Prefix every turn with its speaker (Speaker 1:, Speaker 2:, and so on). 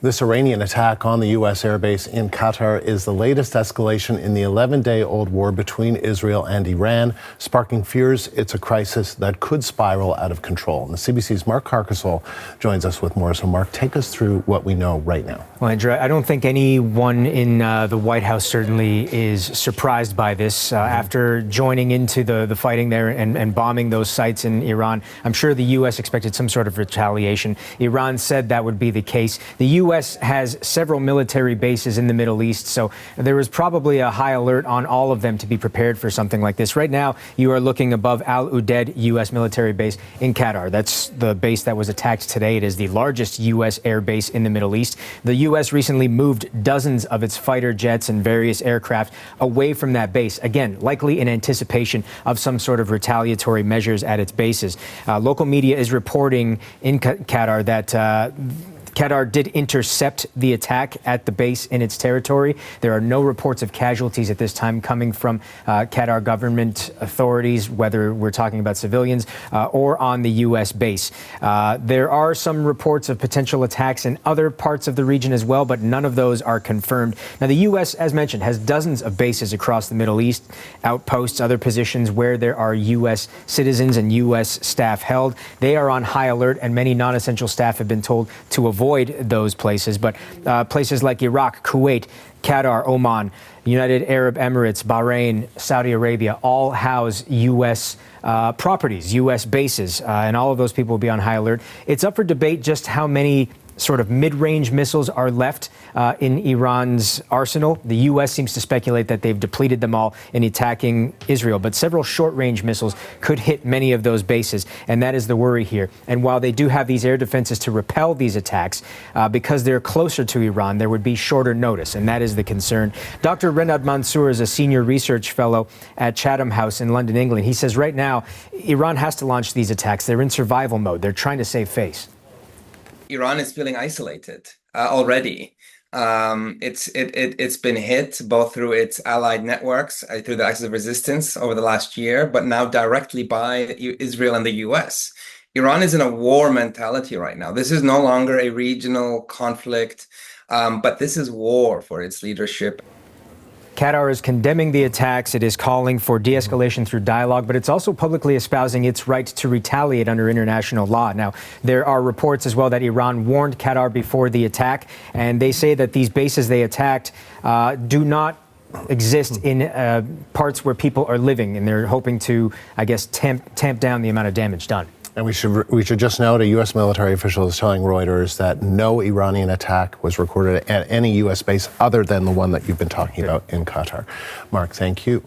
Speaker 1: This Iranian attack on the U.S. airbase in Qatar is the latest escalation in the 11-day-old war between Israel and Iran, sparking fears it's a crisis that could spiral out of control. And the CBC's Mark Carcassole joins us with more. So, Mark, take us through what we know right now.
Speaker 2: Well, Andrew, I don't think anyone in the White House certainly is surprised by this. After joining into the fighting there and bombing those sites in Iran, I'm sure the U.S. expected some sort of retaliation. Iran said that would be the case. The U.S. has several military bases in the Middle East, so there was probably a high alert on all of them to be prepared for something like this. Right now, you are looking above Al Udeid U.S. military base in Qatar. That's the base that was attacked today. It is the largest U.S. air base in the Middle East. The U.S. recently moved dozens of its fighter jets and various aircraft away from that base, again, likely in anticipation of some sort of retaliatory measures at its bases. Local media is reporting in Qatar that Qatar did intercept the attack at the base in its territory. There are no reports of casualties at this time coming from Qatar government authorities, whether we're talking about civilians or on the U.S. base. There are some reports of potential attacks in other parts of the region as well, but none of those are confirmed. Now, the U.S., as mentioned, has dozens of bases across the Middle East, outposts, other positions where there are U.S. citizens and U.S. staff held. They are on high alert, and many non-essential staff have been told to avoid those places. But places like Iraq, Kuwait, Qatar, Oman, United Arab Emirates, Bahrain, Saudi Arabia all house U.S. properties, U.S. bases, and all of those people will be on high alert. It's up for debate just how many sort of mid-range missiles are left in Iran's arsenal. The U.S. seems to speculate that they've depleted them all in attacking Israel, but several short-range missiles could hit many of those bases, and that is the worry here. And while they do have these air defenses to repel these attacks, because they're closer to Iran, there would be shorter notice, and that is the concern. Dr. Renad Mansour is a senior research fellow at Chatham House in London, England. He says right now, Iran has to launch these attacks. They're in survival mode. They're trying to save face.
Speaker 3: Iran is feeling isolated already. It's been hit both through its allied networks, through the axis of resistance over the last year, but now directly by Israel and the U.S. Iran is in a war mentality right now. This is no longer a regional conflict, but this is war for its leadership.
Speaker 2: Qatar is condemning the attacks. It is calling for de-escalation through dialogue, but it's also publicly espousing its right to retaliate under international law. Now, there are reports as well that Iran warned Qatar before the attack, and they say that these bases they attacked do not exist in parts where people are living, and they're hoping to, I guess, tamp down the amount of damage done.
Speaker 1: And we should just note a U.S. military official is telling Reuters that no Iranian attack was recorded at any U.S. base other than the one that you've been talking about in Qatar. Mark, thank you.